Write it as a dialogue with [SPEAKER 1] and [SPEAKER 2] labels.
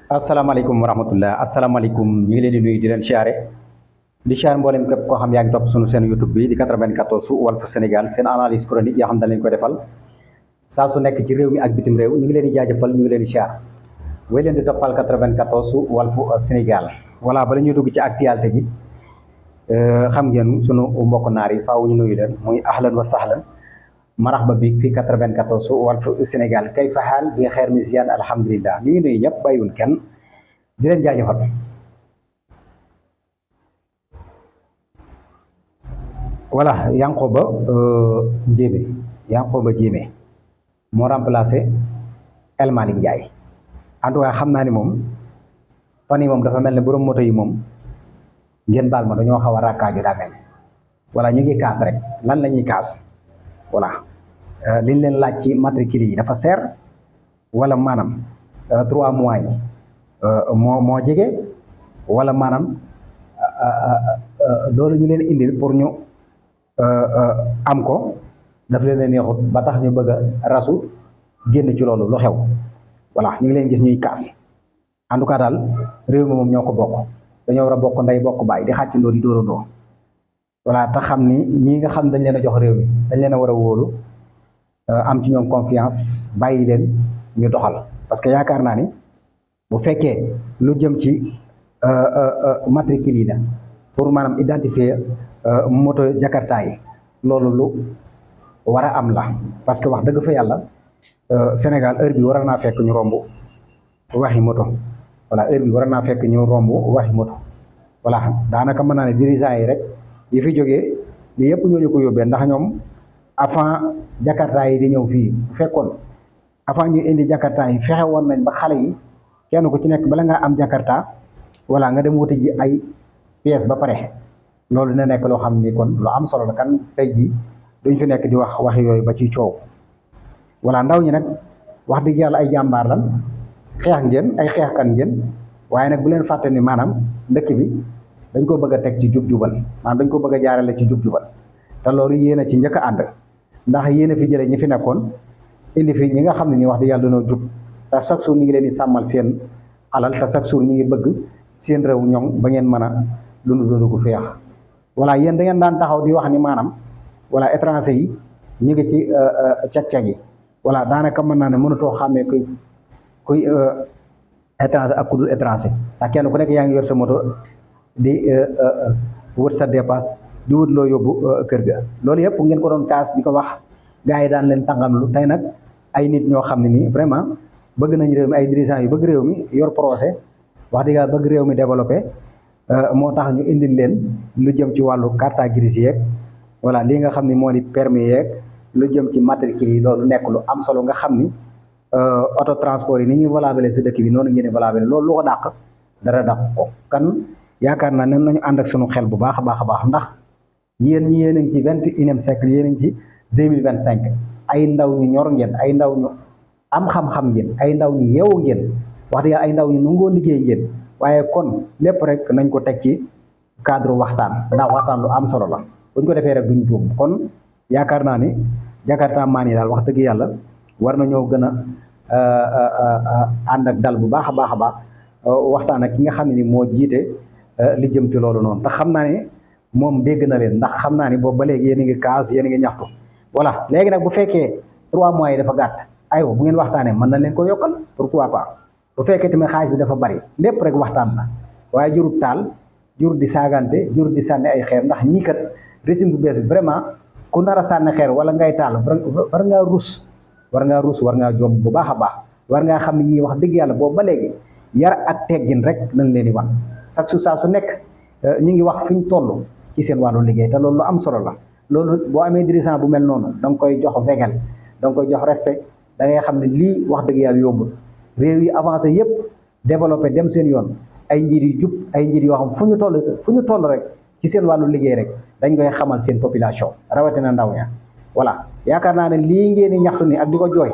[SPEAKER 1] asalaamaaleykum wa rahmatullah asalaamaaleykum ñu ngi leen di nuyu di leen siyaare mboolem képp koo xam yaa ngi topp sunu seen YouTube bi di 94 Walf Sénégal seen analyse chronique yoo xam dañ leen koy defal saa su nekk ci réew mi ak bitim réew ñu ngi leen di jaajëfal ñu ngi leen di siyaar way leen di toppal 94 Walf Sénégal voilà bala ñuy dugg ci actualité bi xam ngeen sunu mbokk naar yi faaw ñu nuyu leen muy ahlan wa sahlan marhaba bi fii 94 Walf Sénégal kay fa xaal bi xeer mi ziyaan alhamdulilah ñu ngi nuyu ñëpp bàyyiwul kenn di leen jaajëfal. voilà Yankhoba Diémé moo remplacé El Malick Ndiaye en tout cas xam naa ni moom fan yi moom dafa mel ne borom moto yi moom ngeen baal ma dañoo xaw a rakkaaju daa mel voilà ñu ngi kaas rek lan la ñuy kaas voilà liñ leen laaj ci matricule yi dafa seer wala maanaam 3 mois yi moo jege wala maanaam loolu ñu leen indil pour ñu am ko daf leen a neexut ba tax ñu bëgg a rasu génn ci loolu lu xew voilà ñu ngi leen gis ñuy kaas en tout cas daal réew mi moom ñoo ko bokk dañoo war a bokk ndey bokk baay di xàccandoo di dóorandoo voilà te xam ni ñii nga xam dañ leen a jox réew mi dañ leen a war a wóolu am ci ñoom confiance bàyyi leen ñu doxal parce que yaakaar naa ni bu fekkee lu jëm ci matricule yi la pour maanaam identifier moto Jakarta yi loolu lu war a am la parce que wax dëgg fa yàlla Sénégal heure bi war naa fekk ñu romb waxi moto voilà heure bi war naa fekk ñu romb waxi moto voilà daanaka mën naa ne dirigeant yi rek yi fi jógee li yëpp ñoo ñu ko yóbbee ndax ñoom avant Jakarta yi di ñëw fii bu fekkoon avant ñu indi Jakarta yi fexe woon nañ ba xale yi kenn ku ci nekk bala ngaa am Jakarta voilà nga dem wuti ji ay pièces ba pare loolu dina nekk loo xam ni kon lu am solo la kan tey jii duñ fi nekk di wax yooyu ba ci coow voilà ndaw ñi nag wax dëgg yàlla ay jàmbaar lan xeex ngeen ay xeexkan ngeen waaye nag bu leen fàtte ni maanaam dëkk bi dañ ko bëgg a teg ci jub-jubal maanaam dañ ko bëgg a jaarale ci jub-jubal te loolu yéen a ci njëkk a ànd ndax yéen a fi jëlee ñi fi nekkoon indi fi ñi nga xam ne ni wax dëgg yàlla dañoo jub te chaque jour ñu ngi leen di sàmmal seen alal te chaque jour ñu ngi bëgg seen réew ñoŋ ba ngeen mën a dund ko feex voilà yéen da ngeen daan taxaw di wax ni maanaam voilà étranger yi ñu ngi ci cag-cag yi voilà daanaka mën naa ne mënatoo xàmmee kuy étranger ak ku dul étranger ndax kenn ku nekk yaa ngi yor sa moto di wut sa dépasse di wut loo yóbbu kër ga loolu yëpp ngeen ko doon kaas di ko wax gars yi daan leen tàngamlu tey nag ay nit ñoo xam ne nii vraiment bëgg nañ réew mi ay dirigeants yu bëgg réew mi yor procès wax dëgg yàlla bëgg réew mi développé moo tax ñu indil leen lu jëm ci wàllu carte grise yeeg voilà lii nga xam ni moo di permis yeeg lu jëm ci matricule yi loolu nekk lu am solo nga xam ni auto transport yi ni ñuy valable si dëkk bi noonu ngeen di valable loolu lu ko dàq dara dàq ko kan yaakaar naa ne nañu ànd ak sunu xel bu baax a baax ndax yéen ñi yéen a ngi ci 21e siècle yéen a ngi ci 2025 ay ndaw ñu ñor ngeen ay ndaw ñu am xam-xam ngeen ay ndaw ñu yeewu ngeen wax dëgg ay ndaw ñu nangoo liggéey ngeen waaye kon lépp rek nañ ko teg ci cadre waxtaan ndax waxtaan lu am solo la buñ ko defee rek duñ juum kon yaakaar naa ni Jakarta maan yi daal wax dëgg yàlla war nañoo gën a ànd ak dal bu baax a baax waxtaan ak ki nga xam ne ni moo jiite li jëm ci loolu noonu ndax xam naa ne moom dégg na leen ndax xam naa ni boobu ba léegi yéen a ngi kaas yéen a ngi ñaxtu voilà léegi nag bu fekkee 3 mois yi dafa gàtt aywa bu ngeen waxtaanee mën na leen ko yokkal pourquoi pas bu fekkee tamit xaalis bi dafa bari lépp rek waxtaan la waaye jurut taal jurut di saagante jurut di sànni ay xeer ndax ñii kat régime bu bees bi vraiment ku nar a sànni xeer wala ngay taal war ngaa rus war ngaa jom bu baax a baax war ngaa xam ne ñii wax dëgg yàlla boobu ba léegi yar ak teggin rek nañ leen di wan chaque su saa su nekk ñu ngi wax fi ñu toll ci seen wàllu liggéey te loolu lu am solo la loolu boo amee dirigeant bu mel noonu da nga koy jox vegal da nga koy jox respect da ngay xam ne lii wax dëgg yàlla yombul réew yi avancé yëpp développé dem seen yoon ay njiit yu jub ay njiit yoo xam fu ñu toll rek ci seen wàllu liggéey rek dañ koy xamal seen population rawatina ndaw ña voilà yaakaar naa ne lii ngeen di ñaxtu ni ak di ko jooy